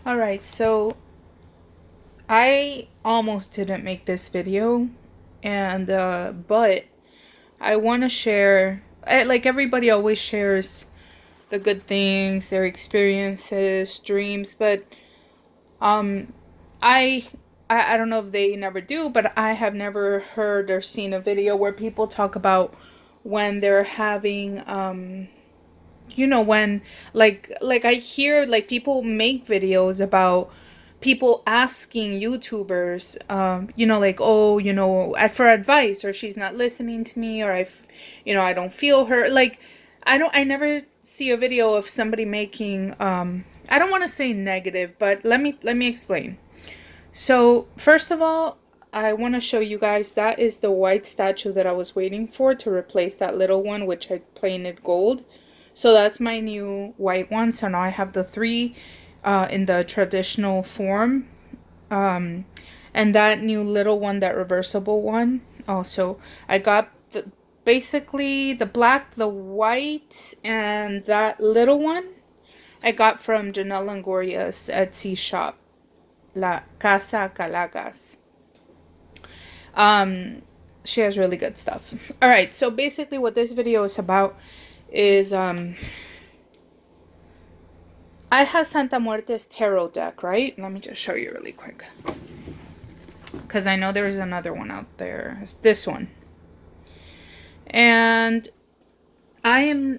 All right, so I almost didn't make this video, and but I want to share. Like everybody always shares the good things, their experiences, dreams, but um, I, I don't know if they never do, but I have never heard or seen a video where people talk about when they're having when like I hear like people make videos about people asking YouTubers like, oh, for advice, or she's not listening to me, or I don't feel her, like I never see a video of somebody making I don't want to say negative, but let me explain. So first of all, I want to show you guys that is the white statue that I was waiting for to replace that little one, which I painted gold. So that's my new white one. So now I have the three in the traditional form. Um, and that new little one, that reversible one. Also, I got basically the black, the white, and that little one I got from Janelle Longoria's Etsy shop, La Casa Calagas. Um, she has really good stuff. All right, so basically what this video is about is I have Santa Muerte's tarot deck, right? Let me just show you really quick, because I know there's another one out there. It's this one. And I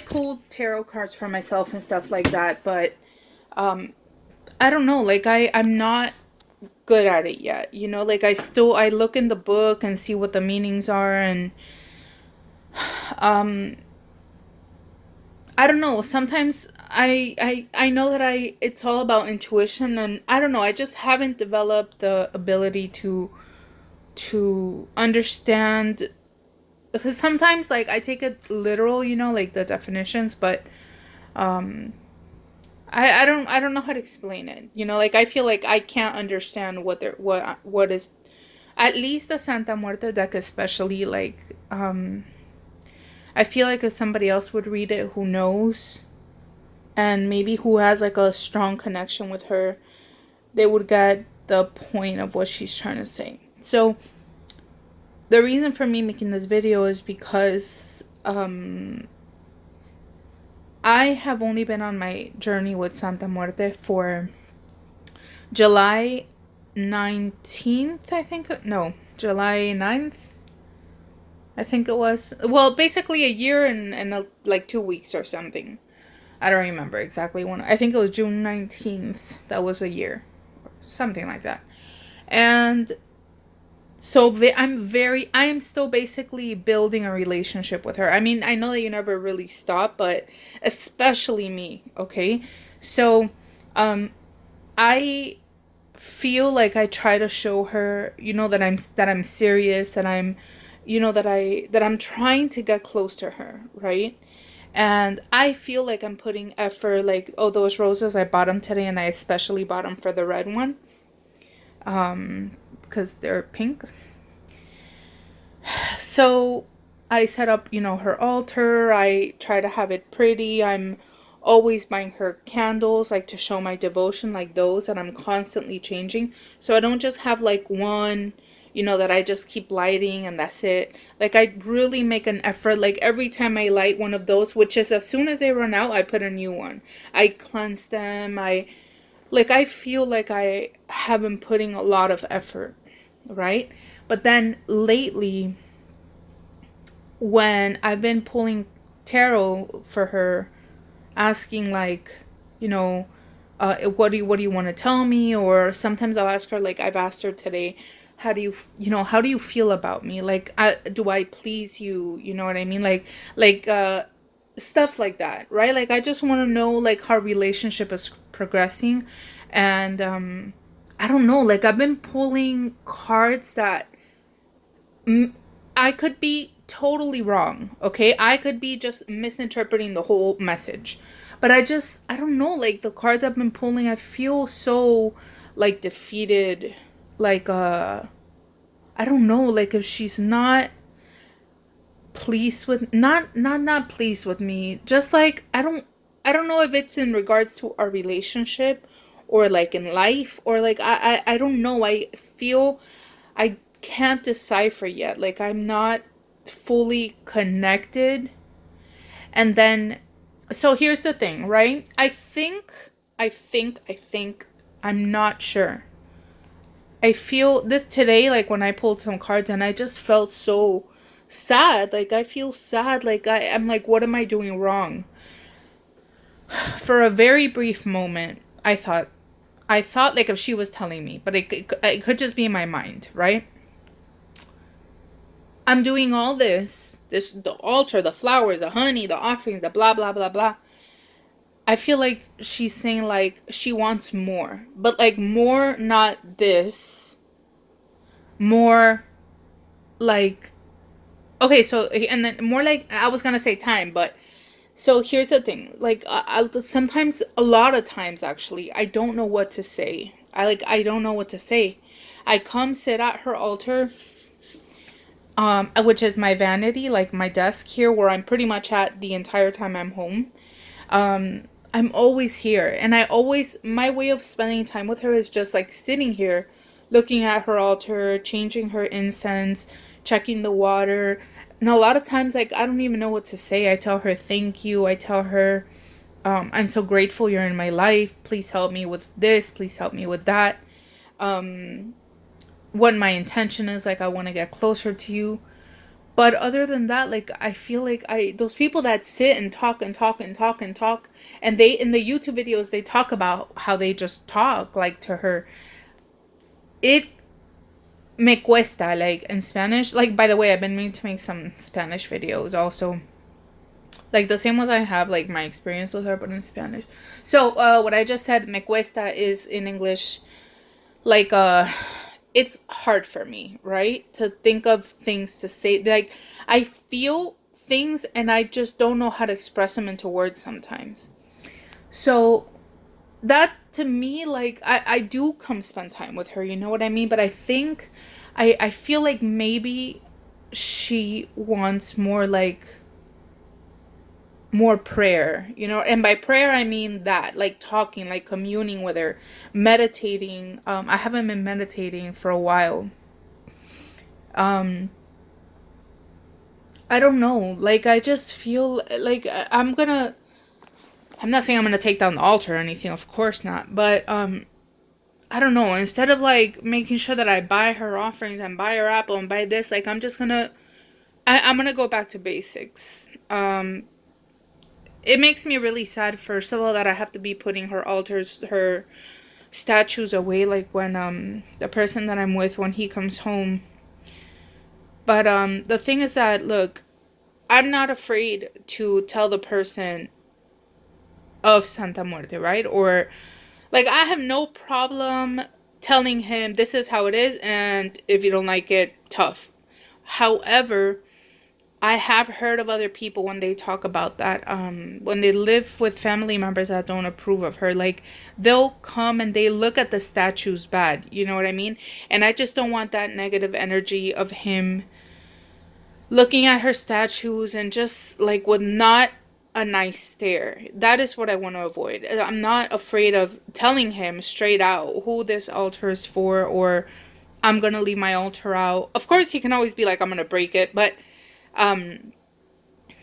pulled tarot cards for myself and stuff like that, but I don't know, like I'm not good at it yet. Like I look in the book and see what the meanings are, and um I don't know. Sometimes I know that it's all about intuition, and I don't know, I just haven't developed the ability to understand, because sometimes like I take it literal, like the definitions, but um I don't know how to explain it. Like I feel like I can't understand what is, at least the Santa Muerte deck especially, like I feel like if somebody else would read it who knows, and maybe who has like a strong connection with her, they would get the point of what she's trying to say. So the reason for me making this video is because I have only been on my journey with Santa Muerte for July 19th, I think. No, July 9th, I think it was. Well, basically a year and like 2 weeks or something. I don't remember exactly when. I think it was June 19th. That was a year. Something like that. And so I am still basically building a relationship with her. I mean, I know that you never really stop, but especially me, okay? So, um, I feel like I try to show her, that I'm serious, that I'm trying to get close to her, right? And I feel like I'm putting effort. Like, oh, those roses, I bought them today, and I especially bought them for the red one, because they're pink. So I set up, her altar. I try to have it pretty. I'm always buying her candles, like to show my devotion, like those that I'm constantly changing. So I don't just have like one, that I just keep lighting and that's it. Like I really make an effort. Like every time I light one of those, which is as soon as they run out, I put a new one. I cleanse them. I feel like I have been putting a lot of effort, right? But then lately, when I've been pulling tarot for her, asking like, you know, what do you want to tell me? Or sometimes I'll ask her, like I've asked her today, how do you feel about me? Like, do I please you? You know what I mean? Like stuff like that, right? Like I just want to know like how our relationship is progressing, and I don't know. Like I've been pulling cards that I could be totally wrong, okay? I could be just misinterpreting the whole message. But I don't know, like the cards I've been pulling, I feel so like defeated. Like I don't know, like if she's not pleased with not pleased with me, just like I don't know if it's in regards to our relationship, or like in life, or like I don't know. I feel I can't decipher yet. Like I'm not fully connected. And then so here's the thing, right? I think I'm not sure. I feel this today, like when I pulled some cards, and I just felt so sad. Like I feel sad. Like I'm like, what am I doing wrong? For a very brief moment, I thought like if she was telling me, but it could just be in my mind, right? I'm doing all this, the altar, the flowers, the honey, the offerings, the blah, blah, blah, blah. I feel like she's saying like she wants more, but like more, not this, more like, okay, so, and then more like, I was gonna say time, but so here's the thing, like, sometimes, a lot of times actually, I don't know what to say. I don't know what to say. I come sit at her altar, which is my vanity, like my desk here, where I'm pretty much at the entire time I'm home. I'm always here, and my way of spending time with her is just like sitting here, looking at her altar, changing her incense, checking the water. And a lot of times, like, I don't even know what to say. I tell her thank you. I tell her, I'm so grateful you're in my life. Please help me with this. Please help me with that. What my intention is, like, I want to get closer to you. But other than that, like, I feel like those people that sit and talk and talk and talk and talk, and they, in the YouTube videos, they talk about how they just talk, like, to her. It me cuesta, like, in Spanish. Like, by the way, I've been meaning to make some Spanish videos also. Like, the same ones I have, like, my experience with her, but in Spanish. So, what I just said, me cuesta, is in English, like, it's hard for me, right? To think of things to say. Like, I feel things and I just don't know how to express them into words sometimes. So that, to me, like, I do come spend time with her, you know what I mean? But I think I feel like maybe she wants more, like, more prayer, you know? And by prayer I mean that, like, talking, like, communing with her, meditating. I haven't been meditating for a while. um I don't know, like, I just feel like I'm not saying I'm gonna take down the altar or anything, of course not, but I don't know, instead of like making sure that I buy her offerings and buy her apple and buy this, like, I'm gonna go back to basics. It makes me really sad, first of all, that I have to be putting her statues away, like when the person that I'm with, when he comes home. But the thing is that, look, I'm not afraid to tell the person of Santa Muerte, right? Or, like, I have no problem telling him this is how it is, and if you don't like it, tough. However, I have heard of other people when they talk about that, when they live with family members that don't approve of her, like, they'll come and they look at the statues bad, you know what I mean? And I just don't want that negative energy of him looking at her statues and just, like, with not a nice stare. That is what I want to avoid. I'm not afraid of telling him straight out who this altar is for, or I'm gonna leave my altar out. Of course, he can always be like, I'm gonna break it, but I mean,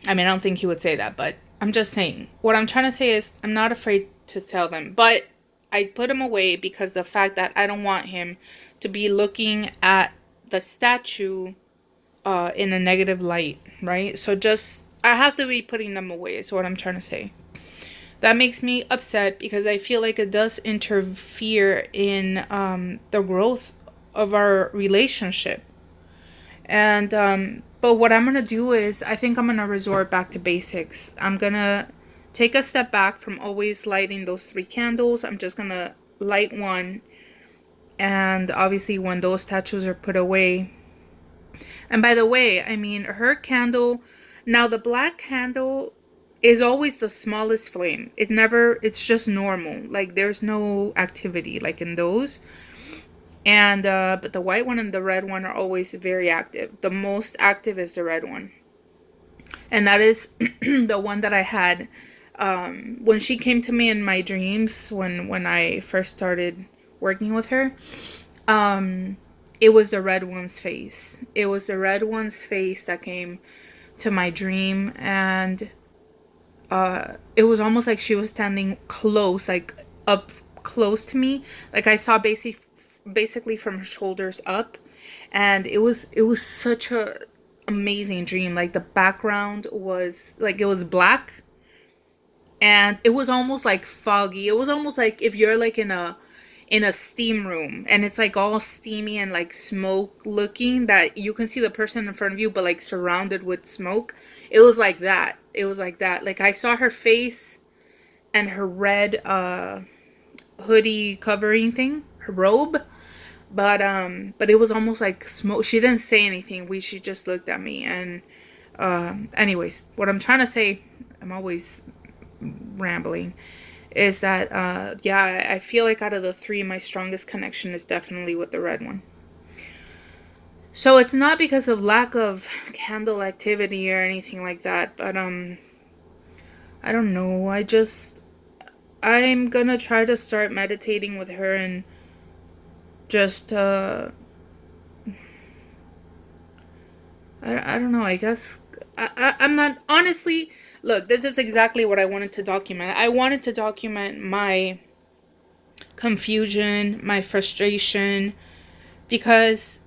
I don't think he would say that, but I'm just saying. What I'm trying to say is, I'm not afraid to tell them, but I put him away because the fact that I don't want him to be looking at the statue in a negative light, right? So just, I have to be putting them away, is what I'm trying to say. That makes me upset because I feel like it does interfere in the growth of our relationship. And but what I'm gonna do is, I think I'm gonna resort back to basics. I'm gonna take a step back from always lighting those 3 candles. I'm just gonna light one, and obviously when those statues are put away. And by the way, I mean, her candle, now the black candle is always the smallest flame. It's just normal. Like, there's no activity like in those. And but the white one and the red one are always very active. The most active is the red one. And that is the one that I had When she came to me in my dreams, when I first started working with her, um, it was the red one's face. It was the red one's face that came to my dream, and it was almost like she was standing close, like up close to me. Like I saw basically from her shoulders up, and it was such a amazing dream. Like the background was like it was black, and it was almost like foggy. It was almost like if you're like in a steam room and it's like all steamy and like smoke looking, that you can see the person in front of you but like surrounded with smoke. It was like that. It was like that. Like I saw her face and her red hoodie covering thing, her robe, but it was almost like smoke. She didn't say anything. She just looked at me. And anyways, what I'm trying to say, I'm always rambling, is that yeah, I feel like out of the three, my strongest connection is definitely with the red one. So it's not because of lack of candle activity or anything like that, but I don't know. I'm gonna try to start meditating with her and just I don't know, I guess I'm not honestly. Look, this is exactly what I wanted to document. I wanted to document my confusion, my frustration, because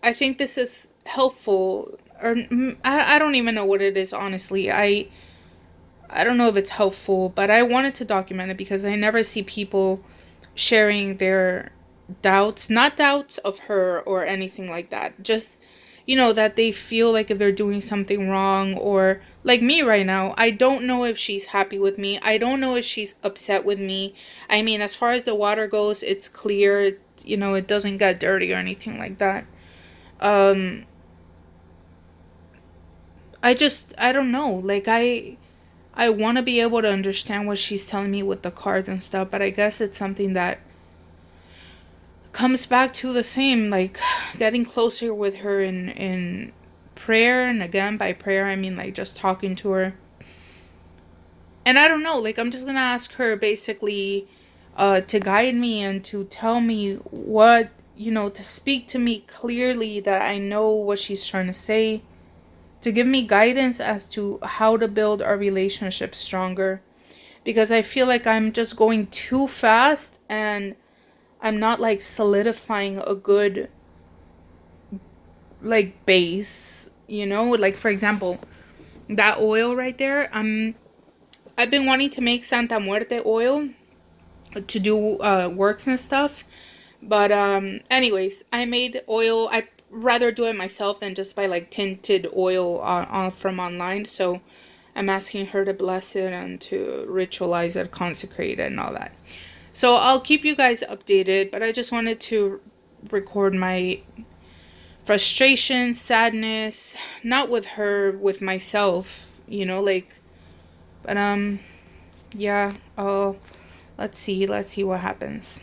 I think this is helpful. Or I don't even know what it is, honestly. I don't know if it's helpful, but I wanted to document it because I never see people sharing their doubts, not doubts of her or anything like that. Just, that they feel like if they're doing something wrong, or like me right now, I don't know if she's happy with me. I don't know if she's upset with me. I mean, as far as the water goes, it's clear, it doesn't get dirty or anything like that. Um, I don't know. Like, I want to be able to understand what she's telling me with the cards and stuff, but I guess it's something that comes back to the same, like getting closer with her in prayer. And again, by prayer, I mean like just talking to her. And I don't know, like I'm just gonna ask her basically to guide me and to tell me what, to speak to me clearly, that I know what she's trying to say, to give me guidance as to how to build our relationship stronger, because I feel like I'm just going too fast and I'm not like solidifying a good like base, like for example, that oil right there. I've been wanting to make Santa Muerte oil to do works and stuff, but anyways, I made oil. I rather do it myself than just buy like tinted oil from online. So I'm asking her to bless it and to ritualize it, consecrate it, and all that. So I'll keep you guys updated, but I just wanted to record my frustration, sadness, not with her, with myself, like, but yeah, let's see what happens.